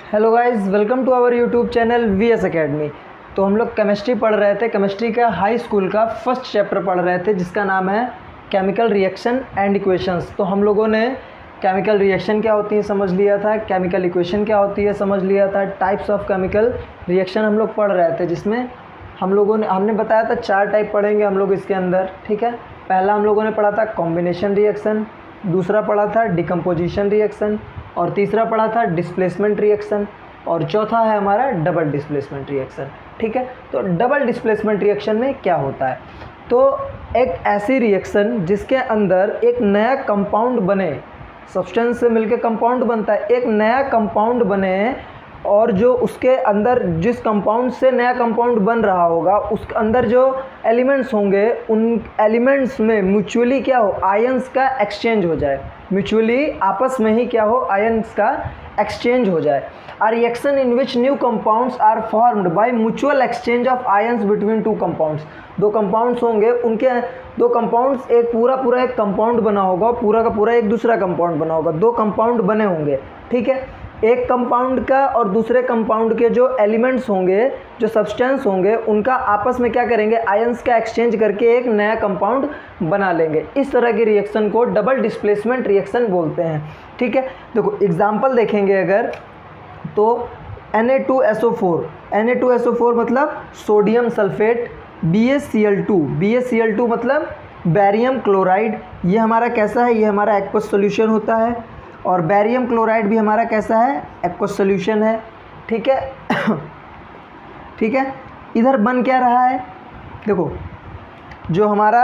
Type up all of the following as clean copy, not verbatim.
Hello guys, welcome to our YouTube channel VS academy. तो हम लोग केमिस्ट्री पढ़ रहे थे। केमिस्ट्री का हाई स्कूल का फर्स्ट चैप्टर पढ़ रहे थे जिसका नाम है केमिकल रिएक्शन एंड इक्वेशंस। तो हम लोगों ने केमिकल रिएक्शन क्या होती है समझ लिया था, केमिकल इक्वेशन क्या होती है समझ लिया था, टाइप्स ऑफ केमिकल रिएक्शन हम लोग पढ़ रहे थे, जिसमें हमने बताया था 4 टाइप पढ़ेंगे हम लोग इसके अंदर। ठीक है, पहला हम लोगों ने पढ़ा था कॉम्बिनेशन रिएक्शन, दूसरा पढ़ा था डिकम्पोजिशन रिएक्शन, और तीसरा पढ़ा था डिस्प्लेसमेंट रिएक्शन, और चौथा है हमारा डबल डिस्प्लेसमेंट रिएक्शन। ठीक है, तो डबल डिस्प्लेसमेंट रिएक्शन में क्या होता है, तो एक ऐसी रिएक्शन जिसके अंदर एक नया कंपाउंड बने, सब्सटेंस से मिलकर कंपाउंड बनता है, एक नया कंपाउंड बने, और जो उसके अंदर जिस कंपाउंड से नया कंपाउंड बन रहा होगा उसके अंदर जो एलिमेंट्स होंगे उन एलिमेंट्स में म्यूचुअली क्या हो, आयंस का एक्सचेंज हो जाए, म्यूचुअली आपस में ही क्या हो, आयंस का एक्सचेंज हो जाए। A reaction in which new compounds are formed by mutual exchange of ions between two compounds. दो कंपाउंड्स होंगे, उनके दो कंपाउंड्स, एक पूरा एक कंपाउंड बना होगा, पूरा का पूरा एक दूसरा कंपाउंड बना होगा, दो कंपाउंड बने होंगे। ठीक है, एक कंपाउंड का और दूसरे कंपाउंड के जो एलिमेंट्स होंगे, जो सब्सटेंस होंगे, उनका आपस में क्या करेंगे, आयंस का एक्सचेंज करके एक नया कंपाउंड बना लेंगे। इस तरह की रिएक्शन को डबल डिस्प्लेसमेंट रिएक्शन बोलते हैं। ठीक है, देखो एग्जांपल देखेंगे अगर तो Na2SO4, Na2SO4 मतलब सोडियम सल्फेट, BaCl2 मतलब बैरियम क्लोराइड। ये हमारा कैसा है, ये हमारा एक्वस सॉल्यूशन होता है, और बैरियम क्लोराइड भी हमारा कैसा है, एक्वस सॉल्यूशन है। ठीक है ठीक है, इधर बन क्या रहा है, देखो जो हमारा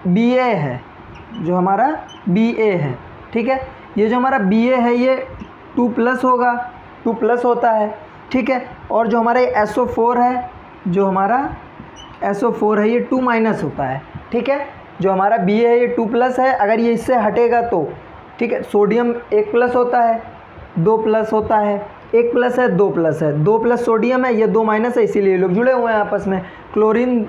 Ba है, जो हमारा Ba है, ठीक है, ये जो हमारा Ba है ये 2+ होगा, 2+ होता है। ठीक है, और जो हमारा SO4 है, जो हमारा SO4 है ये 2- होता है। ठीक है, जो हमारा Ba है ये 2+ है, अगर ये इससे हटेगा तो ठीक है, सोडियम 1+ होता है, 2+ होता है, 1+ है, 2+ है, 2+ सोडियम है, ये 2- है, इसीलिए लोग जुड़े हुए हैं आपस में। क्लोरीन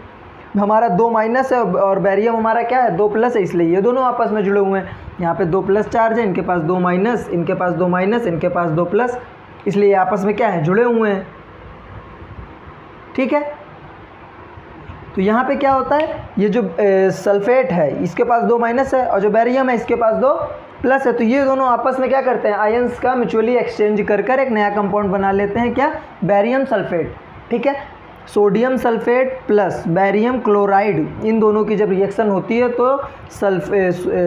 हमारा 2- है और बैरियम हमारा क्या है, 2+ है, इसलिए ये दोनों आपस में जुड़े हुए हैं। यहाँ पे 2+ चार्ज है, इनके पास 2-, इनके पास 2-, इनके पास 2+, इसलिए आपस में क्या है, जुड़े हुए हैं। ठीक है, तो यहाँ पे क्या होता है, ये जो सल्फेट है इसके पास 2- है, और जो बैरियम है इसके पास 2+ है, तो ये दोनों आपस में क्या करते हैं, आयंस का म्यूचुअली एक्सचेंज कर एक नया कंपाउंड बना लेते हैं, क्या, बैरियम सल्फेट। ठीक है, sodium sulphate plus barium chloride, इन दोनों की जब रिएक्शन होती है तो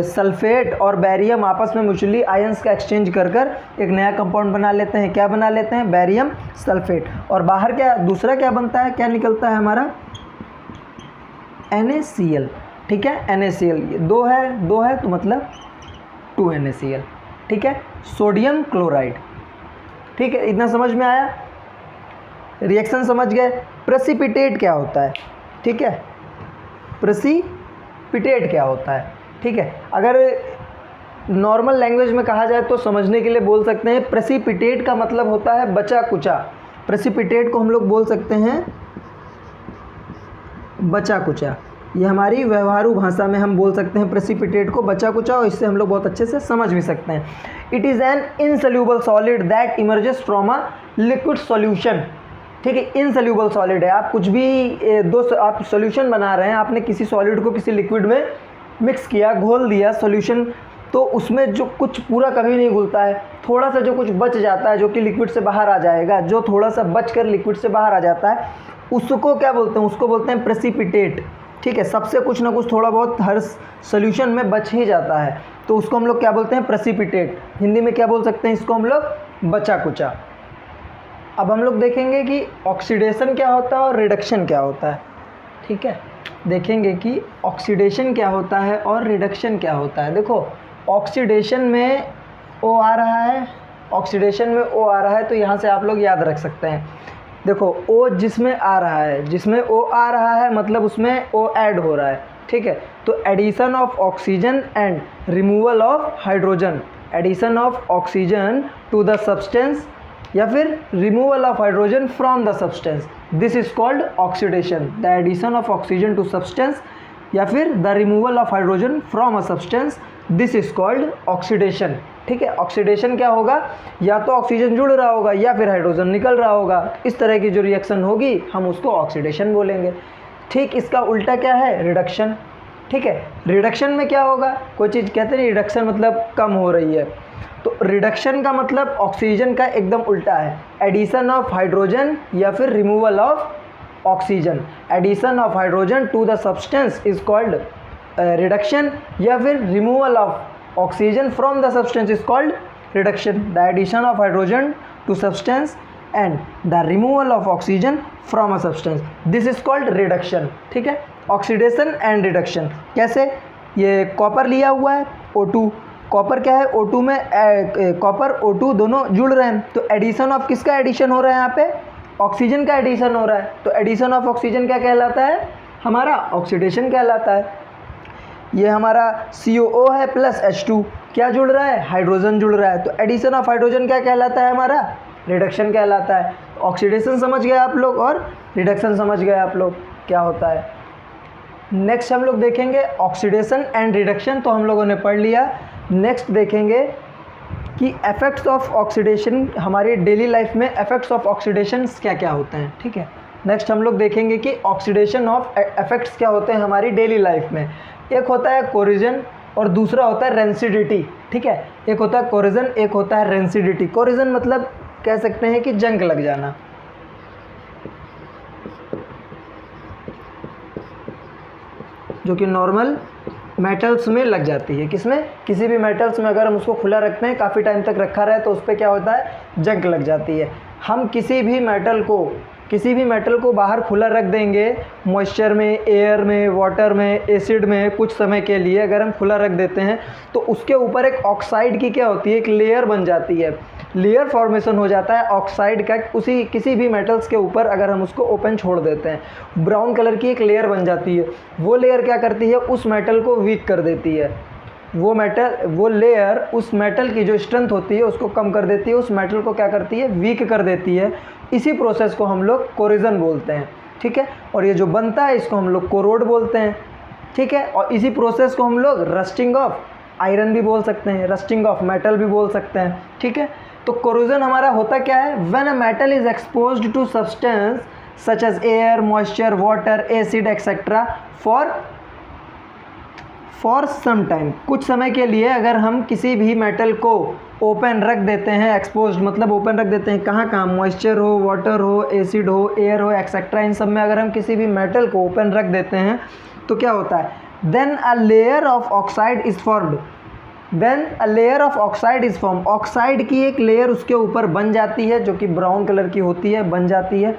सल्फेट और बैरियम आपस में म्यूचुअली आयंस का एक्सचेंज कर एक नया कंपाउंड बना लेते हैं, क्या बना लेते हैं, बैरियम सल्फेट। और बाहर क्या दूसरा क्या बनता है, क्या निकलता है हमारा, NaCl। ठीक है, NaCl, ये 2 है तो मतलब 2NaCl। ठीक है, सोडियम क्लोराइड। ठीक है, इतना समझ में आया, रिएक्शन समझ गए। प्रेसिपिटेट क्या होता है, ठीक है, प्रेसिपिटेट क्या होता है। ठीक है, अगर नॉर्मल लैंग्वेज में कहा जाए तो समझने के लिए बोल सकते हैं, प्रेसिपिटेट का मतलब होता है बचा कुचा। प्रेसिपिटेट को हम लोग बोल सकते हैं बचा कुचा, ये हमारी व्यवहारू भाषा में हम बोल सकते हैं प्रेसिपिटेट को बचा कुचा, और इससे हम लोग बहुत अच्छे से समझ भी सकते हैं। It is an insoluble solid that emerges from a liquid solution. ठीक है, इनसोल्यूबल सॉलिड है, आप कुछ भी आप सॉल्यूशन बना रहे हैं, आपने किसी सॉलिड को किसी लिक्विड में मिक्स किया, घोल दिया सॉल्यूशन, तो उसमें जो कुछ पूरा कभी नहीं घुलता है, थोड़ा सा जो कुछ बच जाता है जो कि लिक्विड से बाहर आ जाएगा, जो थोड़ा सा बच कर लिक्विड से बाहर आ जाता है, उसको क्या बोलते हैं, उसको बोलते हैं प्रेसिपिटेट। ठीक है, सबसे कुछ ना कुछ थोड़ा बहुत हर सॉल्यूशन में बच ही जाता है, तो उसको हम लोग क्या बोलते हैं, प्रेसिपिटेट। हिंदी में क्या बोल सकते हैं इसको हम लोग, बचा कुचा। अब हम लोग देखेंगे कि ऑक्सीडेशन क्या होता है और रिडक्शन क्या होता है। ठीक है, देखेंगे कि ऑक्सीडेशन क्या होता है और रिडक्शन क्या होता है। देखो ऑक्सीडेशन में O आ रहा है, ऑक्सीडेशन में O आ रहा है, तो यहाँ से आप लोग याद रख सकते हैं। देखो O जिसमें आ रहा है, जिसमें O आ रहा है मतलब उसमें O ऐड हो रहा है। ठीक है, तो addition of oxygen and removal of hydrogen, addition of oxygen to the substance या फिर removal of hydrogen from the substance, this is called oxidation. The addition of oxygen to substance या फिर the removal of hydrogen from a substance, this is called oxidation. ठीक है, oxidation क्या होगा, या तो ऑक्सीजन जुड़ रहा होगा या फिर हाइड्रोजन निकल रहा होगा, इस तरह की जो रिएक्शन होगी हम उसको ऑक्सीडेशन बोलेंगे। ठीक इसका उल्टा क्या है, रिडक्शन। ठीक है, रिडक्शन में क्या होगा, कोई चीज़ कहते हैं रिडक्शन मतलब कम हो रही है, तो रिडक्शन का मतलब ऑक्सीजन का एकदम उल्टा है, एडिशन ऑफ हाइड्रोजन या फिर removal of oxygen. Addition of hydrogen to the substance is called reduction, या फिर removal of oxygen from the substance is called reduction. The addition of hydrogen to substance and the removal of oxygen from a substance, this is called reduction. ठीक है, oxidation and reduction कैसे, ये copper लिया हुआ है O2, copper क्या है O2 में कॉपर O2 दोनों जुड़ रहे हैं, तो एडिशन ऑफ किसका एडिशन हो रहा है यहाँ पे, ऑक्सीजन का एडिशन हो रहा है, तो एडिशन ऑफ ऑक्सीजन क्या कहलाता है, हमारा ऑक्सीडेशन कहलाता है। ये हमारा COO है प्लस H2, क्या जुड़ रहा है, हाइड्रोजन जुड़ रहा है, तो एडिशन ऑफ हाइड्रोजन क्या कहलाता है, हमारा रिडक्शन कहलाता है। ऑक्सीडेशन समझ गए आप लोग और रिडक्शन समझ गए आप लोग क्या होता है। नेक्स्ट हम लोग देखेंगे ऑक्सीडेशन एंड रिडक्शन, तो हम लोगों ने पढ़ लिया। नेक्स्ट देखेंगे कि इफेक्ट्स ऑफ ऑक्सीडेशन, हमारी डेली लाइफ में इफेक्ट्स ऑफ ऑक्सीडेशन क्या क्या होते हैं। ठीक है, नेक्स्ट हम लोग देखेंगे कि ऑक्सीडेशन ऑफ इफेक्ट्स क्या होते हैं हमारी डेली लाइफ में। एक होता है कोरिजन और दूसरा होता है रेंसिडिटी। ठीक है, एक होता है कोरिजन, एक होता है रेंसिडिटी। कोरिजन मतलब कह सकते हैं कि जंग लग जाना, जो कि नॉर्मल मेटल्स में लग जाती है। किसमें, किसी भी मेटल्स में अगर हम उसको खुला रखते हैं, काफ़ी टाइम तक रखा रहे, तो उस पर क्या होता है, जंग लग जाती है। हम किसी भी मेटल को बाहर खुला रख देंगे, मॉइस्चर में, एयर में, वाटर में, एसिड में, कुछ समय के लिए अगर हम खुला रख देते हैं तो उसके ऊपर एक ऑक्साइड की क्या होती है, एक लेयर बन जाती है, लेयर फॉर्मेशन हो जाता है ऑक्साइड का। उसी किसी भी मेटल्स के ऊपर अगर हम उसको ओपन छोड़ देते हैं, ब्राउन कलर की एक लेयर बन जाती है। वो लेयर क्या करती है, उस मेटल को वीक कर देती है। वो लेयर उस मेटल की जो स्ट्रेंथ होती है उसको कम कर देती है, उस मेटल को क्या करती है, वीक कर देती है। इसी प्रोसेस को हम लोग कोरिजन बोलते हैं। ठीक है, और ये जो बनता है इसको हम लोग कोरोड बोलते हैं। ठीक है, और इसी प्रोसेस को हम लोग रस्टिंग ऑफ आयरन भी बोल सकते हैं, रस्टिंग ऑफ मेटल भी बोल सकते हैं। ठीक है, तो कोरोजन हमारा होता क्या है, when a metal is exposed to substance such as air, moisture, water, acid etcetera for some time, कुछ समय के लिए अगर हम किसी भी मेटल को ओपन रख देते हैं, एक्सपोज्ड मतलब ओपन रख देते हैं, कहाँ कहाँ, मॉइस्चर हो, वाटर हो, एसिड हो, एयर हो, एक्सेट्रा, इन सब में अगर हम किसी भी मेटल को ओपन रख देते हैं तो क्या होता है, then a layer of oxide is formed. Then a layer of oxide is form, oxide की एक लेयर उसके ऊपर बन जाती है, जो कि ब्राउन कलर की होती है, बन जाती है,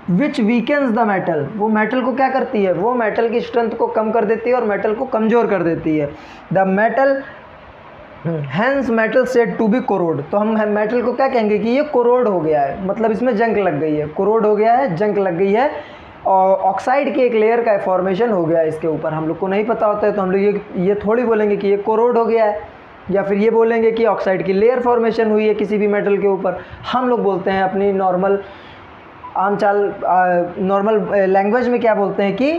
विच वीकेंस द मेटल, वो मेटल को क्या करती है, वो मेटल की स्ट्रेंथ को कम कर देती है और मेटल को कमज़ोर कर देती है। The metal hence metal said to be corrode, तो हम मेटल को क्या कहेंगे कि ये कोरोड हो गया है, मतलब इसमें जंग लग गई है, कोरोड हो गया है, जंग लग गई है, और ऑक्साइड की एक लेयर का फॉर्मेशन हो गया है इसके ऊपर। हम लोग को नहीं पता होता है तो हम लोग ये थोड़ी बोलेंगे कि ये कोरोड हो गया है, या फिर ये बोलेंगे कि ऑक्साइड की लेयर फॉर्मेशन हुई है किसी भी मेटल के ऊपर। हम लोग बोलते हैं अपनी नॉर्मल नॉर्मल लैंग्वेज में क्या बोलते हैं कि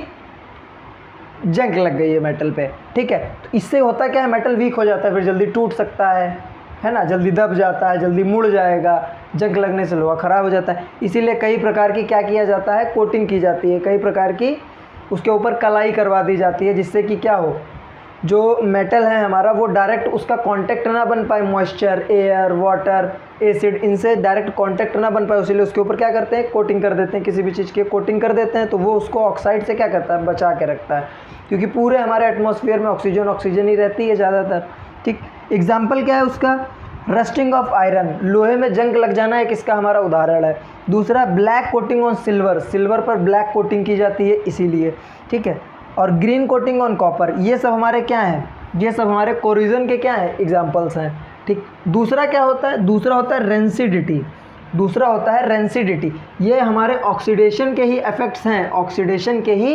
जंग लग गई है मेटल पे। ठीक है, तो इससे होता क्या है, मेटल वीक हो जाता है, फिर जल्दी टूट सकता है ना, जल्दी दब जाता है, जल्दी मुड़ जाएगा, जंग लगने से लोहा ख़राब हो जाता है। इसीलिए कई प्रकार की क्या किया जाता है, कोटिंग की जाती है, कई प्रकार की उसके ऊपर कलाई करवा दी जाती है, जिससे कि क्या हो, जो मेटल है हमारा वो डायरेक्ट उसका कांटेक्ट ना बन पाए, मॉइस्चर, एयर, वाटर, एसिड, इनसे डायरेक्ट कांटेक्ट ना बन पाए, इसलिए उसके ऊपर क्या करते हैं, कोटिंग कर देते हैं, किसी भी चीज़ की कोटिंग कर देते हैं, तो वो उसको ऑक्साइड से क्या करता है, बचा के रखता है, क्योंकि पूरे हमारे एटमॉस्फेयर में ऑक्सीजन ही रहती है ज़्यादातर। ठीक, एग्जाम्पल क्या है उसका, रस्टिंग ऑफ आयरन, लोहे में जंग लग जाना एक इसका हमारा उदाहरण है। दूसरा black coating on silver, silver पर ब्लैक कोटिंग की जाती है इसीलिए। ठीक है, और ग्रीन कोटिंग ऑन कॉपर, ये सब हमारे क्या हैं, ये सब हमारे कोरिजन के क्या हैं, एग्जाम्पल्स हैं। ठीक, दूसरा क्या होता है, दूसरा होता है रेंसिडिटी, दूसरा होता है रेंसिडिटी, ये हमारे ऑक्सीडेशन के ही इफेक्ट्स हैं, ऑक्सीडेशन के ही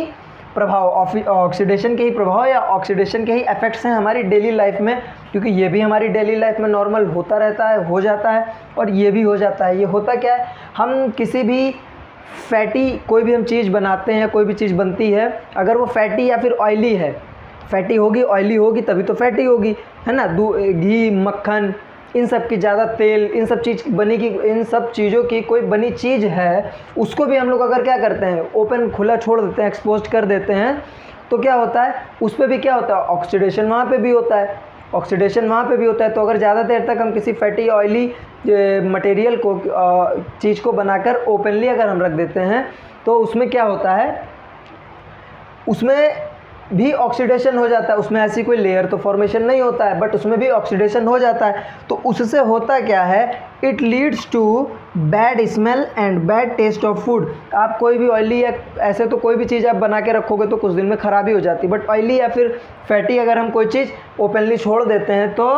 प्रभाव, ऑक्सीडेशन के ही प्रभाव या ऑक्सीडेशन के ही इफेक्ट्स हैं हमारी डेली लाइफ में, क्योंकि ये भी हमारी डेली लाइफ में नॉर्मल होता रहता है, हो जाता है, और ये भी हो जाता है। ये होता क्या है, हम किसी भी फैटी कोई भी हम चीज़ बनाते हैं, कोई भी चीज़ बनती है, अगर वो फैटी या फिर ऑयली है, फैटी होगी, ऑयली होगी तभी तो फैटी होगी, है ना। घी, मक्खन, इन सब की ज़्यादा तेल, इन सब चीज़ों की कोई बनी चीज़ है, उसको भी हम लोग अगर क्या करते हैं, ओपन खुला छोड़ देते हैं, एक्सपोज कर देते हैं, तो क्या होता है, उस पर भी क्या होता है, ऑक्सीडेशन वहाँ पे भी होता है, ऑक्सीडेशन वहाँ पे भी होता है। तो अगर ज़्यादा देर तक हम किसी फैटी ऑयली मटेरियल को चीज़ को बनाकर ओपनली अगर हम रख देते हैं, तो उसमें क्या होता है, उसमें भी ऑक्सीडेशन हो जाता है। उसमें ऐसी कोई लेयर तो फॉर्मेशन नहीं होता है, बट उसमें भी ऑक्सीडेशन हो जाता है। तो उससे होता क्या है, it leads to bad smell and bad taste of food. आप कोई भी ऑयली या ऐसे तो कोई भी चीज़ आप बना के रखोगे तो कुछ दिन में ख़राबी हो जाती है, बट ऑयली या फिर फैटी अगर हम कोई चीज़ ओपनली छोड़ देते हैं तो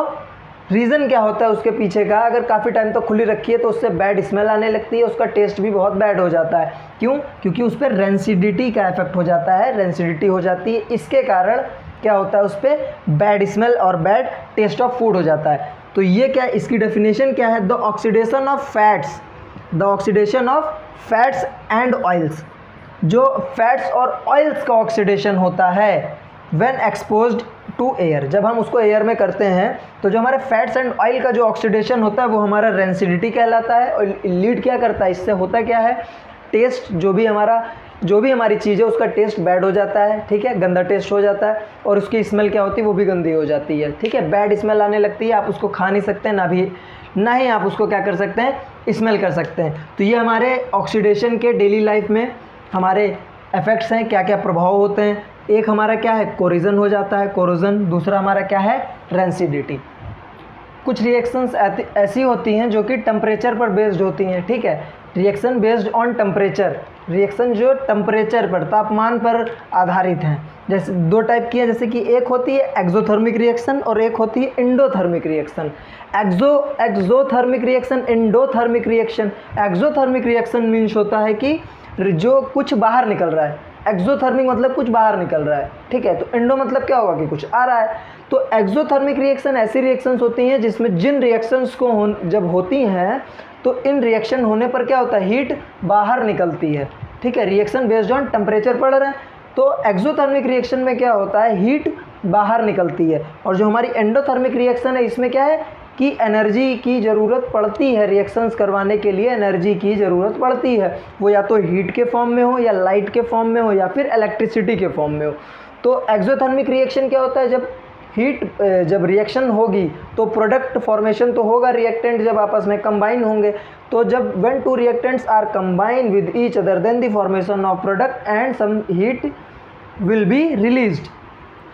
रीज़न क्या होता है उसके पीछे का, अगर काफ़ी टाइम तक खुली रखी है तो उससे बैड स्मेल आने लगती है, उसका टेस्ट भी बहुत बैड हो जाता है। क्यों? क्योंकि उस पर रेंसिडिटी का इफेक्ट हो जाता है, रेंसिडिटी हो जाती है, इसके कारण क्या होता है, उस पर बैड स्मेल और बैड टेस्ट ऑफ फूड हो जाता है। तो ये क्या, इसकी डेफिनेशन क्या है, the oxidation of fats, the oxidation of fats and oils, जो फैट्स और ऑयल्स का ऑक्सीडेशन होता है व्हेन एक्सपोज्ड टू एयर, जब हम उसको एयर में करते हैं तो जो हमारे फैट्स एंड ऑयल का जो ऑक्सीडेशन होता है वो हमारा रेंसिडिटी कहलाता है। और लीड क्या करता है, इससे होता क्या है, टेस्ट जो भी हमारी चीज़ है उसका टेस्ट बैड हो जाता है, ठीक है, गंदा टेस्ट हो जाता है, और उसकी स्मेल क्या होती है, वो भी गंदी हो जाती है, ठीक है, बैड स्मेल आने लगती है, आप उसको खा नहीं सकते, ना ही आप उसको क्या कर सकते हैं, स्मेल कर सकते हैं। तो ये हमारे ऑक्सीडेशन के डेली लाइफ में हमारे इफ़ेक्ट्स हैं, क्या क्या प्रभाव होते हैं। एक हमारा क्या है, कोरिजन हो जाता है, कोरोजन। दूसरा हमारा क्या है, रेंसिडिटी। कुछ रिएक्शंस ऐसी होती हैं जो कि टेम्परेचर पर बेस्ड होती हैं, ठीक है, reaction based on temperature, reaction जो टेम्परेचर पर, तापमान पर आधारित हैं। जैसे दो टाइप की है, जैसे कि एक होती है एक्सोथर्मिक रिएक्शन और एक होती है endothermic reaction. Exothermic reaction, endothermic reaction. Exothermic reaction means होता है कि जो कुछ बाहर निकल रहा है, एक्सोथर्मिक मतलब कुछ बाहर निकल रहा है, ठीक है, तो इंडो मतलब क्या होगा कि कुछ आ रहा है। तो एक्सोथर्मिक रिएक्शन ऐसी रिएक्शंस होती हैं जिसमें जिन रिएक्शंस को जब होती हैं तो इन रिएक्शन होने पर क्या होता है, हीट बाहर निकलती है, ठीक है, रिएक्शन बेस्ड ऑन टेम्परेचर पढ़ रहे हैं। तो एक्सोथर्मिक रिएक्शन में क्या होता है, हीट बाहर निकलती है। और जो हमारी एंडोथर्मिक रिएक्शन है, इसमें क्या है कि एनर्जी की ज़रूरत पड़ती है, रिएक्शंस करवाने के लिए एनर्जी की ज़रूरत पड़ती है, वो या तो हीट के फॉर्म में हो, या लाइट के फॉर्म में हो, या फिर इलेक्ट्रिसिटी के फॉर्म में हो। तो एक्सोथर्मिक रिएक्शन क्या होता है, जब रिएक्शन होगी तो प्रोडक्ट फॉर्मेशन तो होगा, रिएक्टेंट जब आपस में कंबाइन होंगे, तो जब when two reactants are combine with each other then the formation of product and some heat will be released.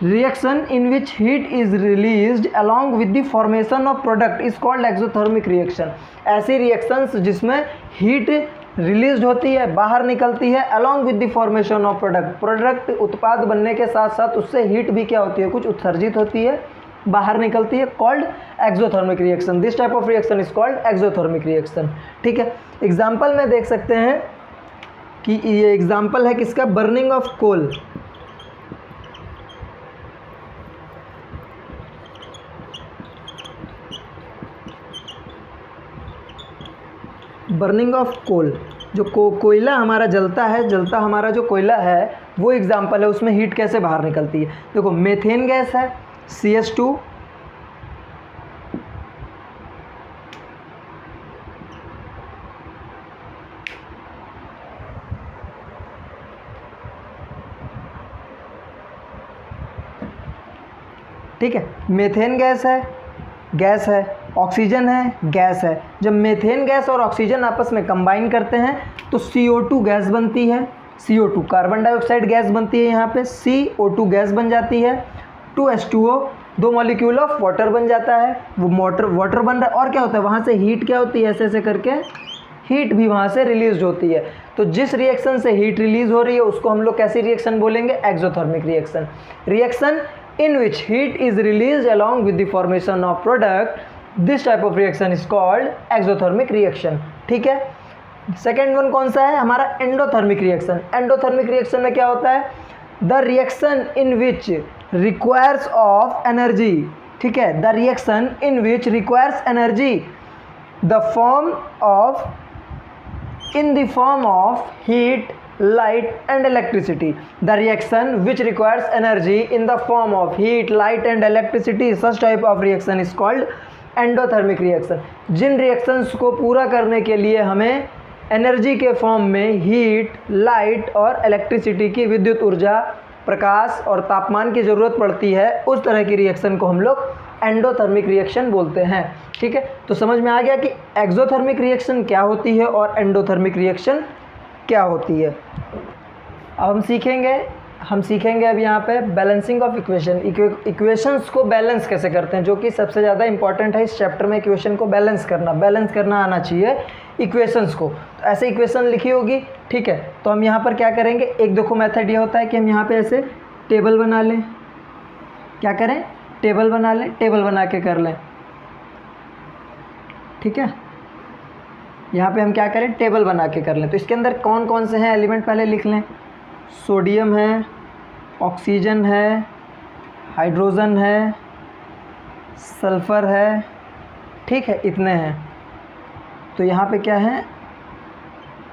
Reaction in which heat is released along with the formation of product is called exothermic reaction। ऐसी reactions जिसमें heat release होती है, बाहर निकलती है, along with the formation of product उत्पाद बनने के साथ साथ उससे हीट भी क्या होती है, कुछ उत्सर्जित होती है, बाहर निकलती है, called exothermic reaction. This type of reaction is called exothermic reaction, ठीक है। एग्जाम्पल में देख सकते हैं कि ये एग्जाम्पल है किसका, burning of coal. Burning of coal, जो कोयला हमारा जलता हमारा जो कोयला है वो एग्जाम्पल है, उसमें हीट कैसे बाहर निकलती है। देखो मेथेन गैस है, CH2, ठीक है, मेथेन गैस है, ऑक्सीजन है, गैस है। जब मेथेन गैस और ऑक्सीजन आपस में कंबाइन करते हैं तो CO2 गैस बनती है, CO2 कार्बन डाइऑक्साइड गैस बनती है, यहाँ पे CO2 गैस बन जाती है, 2H2O 2 मॉलिक्यूल ऑफ वाटर बन जाता है, वो वाटर बन रहा है। और क्या होता है, वहाँ से हीट क्या होती है, ऐसे ऐसे करके हीट भी वहाँ से रिलीज होती है। तो जिस रिएक्शन से हीट रिलीज हो रही है उसको हम लोग कैसी रिएक्शन बोलेंगे, exothermic reaction. Reaction in which heat is released along with the formation of product, this type of reaction is called exothermic reaction, ठीक है। सेकेंड वन कौन सा है हमारा, एंडोथर्मिक रिएक्शन। एंडोथर्मिक रिएक्शन में क्या होता है, the reaction in which requires of energy, ठीक है, the reaction in which requires energy the form of in the form of heat light and electricity. The reaction which requires energy in the form of heat, light and electricity, such type of reaction is called endothermic reaction. जिन reactions को पूरा करने के लिए हमें energy के form में heat, light और इलेक्ट्रिसिटी की विद्युत ऊर्जा, प्रकाश और तापमान की ज़रूरत पड़ती है, उस तरह की रिएक्शन को हम लोग एंडोथर्मिक रिएक्शन बोलते हैं। ठीक है, तो समझ में आ गया कि एक्सोथर्मिक रिएक्शन क्या होती है और एंडोथर्मिक रिएक्शन क्या होती है। अब हम सीखेंगे अब यहाँ पे बैलेंसिंग ऑफ इक्वेशन, इक्वेशंस को बैलेंस कैसे करते हैं, जो कि सबसे ज़्यादा इंपॉर्टेंट है इस चैप्टर में। इक्वेशन को बैलेंस करना आना चाहिए इक्वेशंस को। तो ऐसे इक्वेशन लिखी होगी, ठीक है, तो हम यहाँ पर क्या करेंगे, एक देखो मेथड ये होता है कि हम यहाँ पे ऐसे टेबल बना लें, क्या करें, टेबल बना लें, टेबल बना के कर लें। ठीक है, यहाँ पे हम क्या करें, टेबल बना के कर लें। तो इसके अंदर कौन कौन से हैं एलिमेंट पहले लिख लें। सोडियम है, ऑक्सीजन है, हाइड्रोजन है, सल्फ़र है, ठीक है, इतने हैं। तो यहाँ पे क्या है,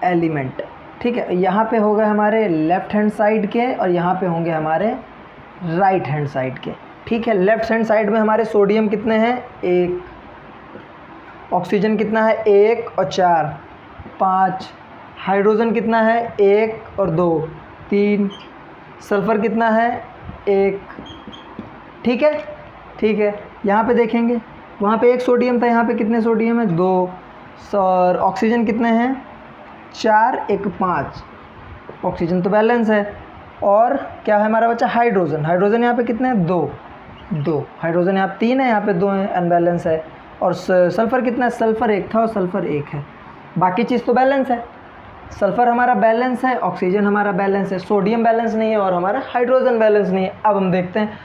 एलिमेंट। ठीक है, यहाँ पे हो गए हमारे लेफ़्ट हैंड साइड के और यहाँ पे होंगे हमारे राइट हैंड साइड के। ठीक है, लेफ़्ट हैंड साइड में हमारे सोडियम कितने हैं, 1, ऑक्सीजन कितना है, 1 और 4, 5, हाइड्रोजन कितना है, 1 और 2, 3, सल्फ़र कितना है, 1। ठीक है, ठीक है, यहाँ पे देखेंगे, वहाँ पे 1 सोडियम था, यहाँ पे कितने सोडियम है, 2, और ऑक्सीजन कितने हैं, 4, 1, 5, ऑक्सीजन तो बैलेंस है। और क्या है हमारा बच्चा, हाइड्रोजन, हाइड्रोजन यहाँ पे कितने हैं, 2, हाइड्रोजन यहाँ 3 है, यहाँ पे 2 हैं, अनबैलेंस है। और सल्फ़र कितना है, सल्फ़र 1 था और सल्फ़र 1 है, बाकी चीज़ तो बैलेंस है। सल्फ़र हमारा बैलेंस है, ऑक्सीजन हमारा बैलेंस है, सोडियम बैलेंस नहीं है और हमारा हाइड्रोजन बैलेंस नहीं है। अब हम देखते हैं,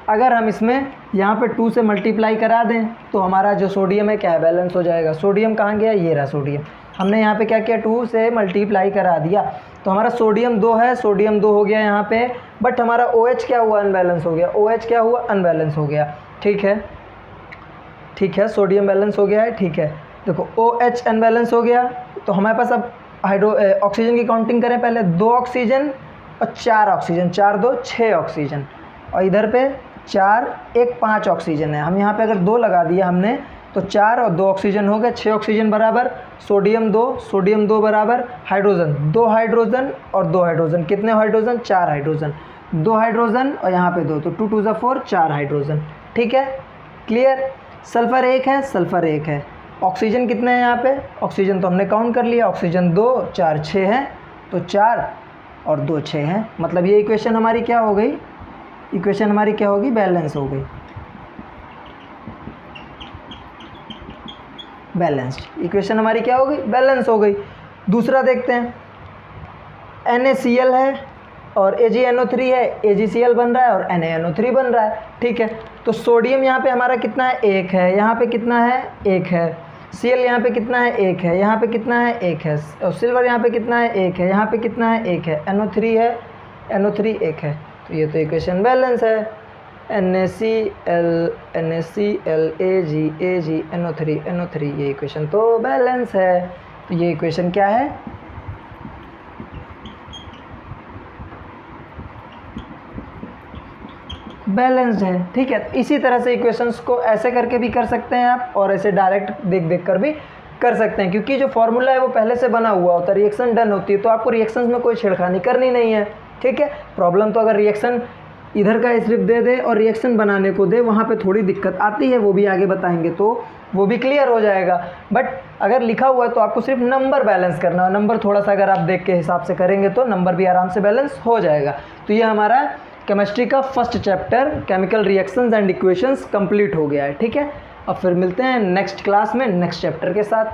अगर हम इसमें यहाँ पे 2 से मल्टीप्लाई करा दें तो हमारा जो सोडियम है क्या है, बैलेंस हो जाएगा। सोडियम कहाँ गया, ये रहा सोडियम, हमने यहाँ पे क्या किया, 2 से मल्टीप्लाई करा दिया, तो हमारा सोडियम 2 है, सोडियम 2 हो गया यहाँ पे, बट हमारा OH क्या हुआ, अनबैलेंस हो गया, OH क्या हुआ, अनबैलेंस हो गया। ठीक है, ठीक है, सोडियम बैलेंस हो गया है। ठीक है, देखो OH अनबैलेंस हो गया, तो हमारे पास अब ऑक्सीजन की काउंटिंग करें पहले, 2 ऑक्सीजन और 4 ऑक्सीजन, 4 2 6 ऑक्सीजन, और इधर पे 4 1 5 ऑक्सीजन है। हम यहाँ पे अगर 2 लगा दिया हमने तो 4 और 2 ऑक्सीजन हो गए, 6 ऑक्सीजन बराबर सोडियम 2 बराबर हाइड्रोजन, 2 हाइड्रोजन और 2 हाइड्रोजन, कितने हाइड्रोजन, 4 हाइड्रोजन, 2 हाइड्रोजन और यहाँ पे 2, तो 2 2 4, 4 हाइड्रोजन। ठीक है, क्लियर। सल्फ़र 1 है, सल्फ़र 1 है, ऑक्सीजन कितने हैं यहाँ पे, ऑक्सीजन तो हमने काउंट कर लिया, ऑक्सीजन 2 4 6 हैं, तो 4 और 2 6 हैं, मतलब ये इक्वेशन हमारी क्या हो गई, इक्वेशन हमारी क्या होगी, बैलेंस हो गई, बैलेंस्ड इक्वेशन हमारी क्या हो गई, बैलेंस हो गई। दूसरा देखते हैं, NaCl है और AgNO3 है, AgCl बन रहा है और NaNO3 बन रहा है। ठीक है, तो सोडियम यहाँ पे हमारा कितना है, 1 है, यहाँ पे कितना है, 1 है, Cl यहाँ पे कितना है, 1 है, यहाँ पे कितना है, 1 है, और सिल्वर यहाँ पे कितना है, 1 है, यहाँ पे कितना है, 1 है, NO3 है, NO3 1 है, तो ये तो इक्वेशन बैलेंस है। NaCl Ag NO3 ये इक्वेशन तो बैलेंस है। तो ये इक्वेशन क्या है, बैलेंस्ड है। ठीक है, इसी तरह से इक्वेशंस को ऐसे करके भी कर सकते हैं आप, और ऐसे डायरेक्ट देख कर भी कर सकते हैं, क्योंकि जो फॉर्मूला है वो पहले से बना हुआ होता है, रिएक्शन डन होती है, तो आपको रिएक्शंस में कोई छेड़खानी करनी नहीं है। ठीक है, प्रॉब्लम तो अगर रिएक्शन इधर का स्क्रिप्ट दे दे और रिएक्शन बनाने को दे, वहाँ पे थोड़ी दिक्कत आती है, वो भी आगे बताएंगे, तो वो भी क्लियर हो जाएगा। बट अगर लिखा हुआ है तो आपको सिर्फ नंबर बैलेंस करना है, नंबर थोड़ा सा अगर आप देख के हिसाब से करेंगे तो नंबर भी आराम से बैलेंस हो जाएगा। तो ये हमारा केमिस्ट्री का first chapter chemical reactions and equations complete हो गया है। ठीक है, अब फिर मिलते हैं नेक्स्ट क्लास में नेक्स्ट चैप्टर के साथ।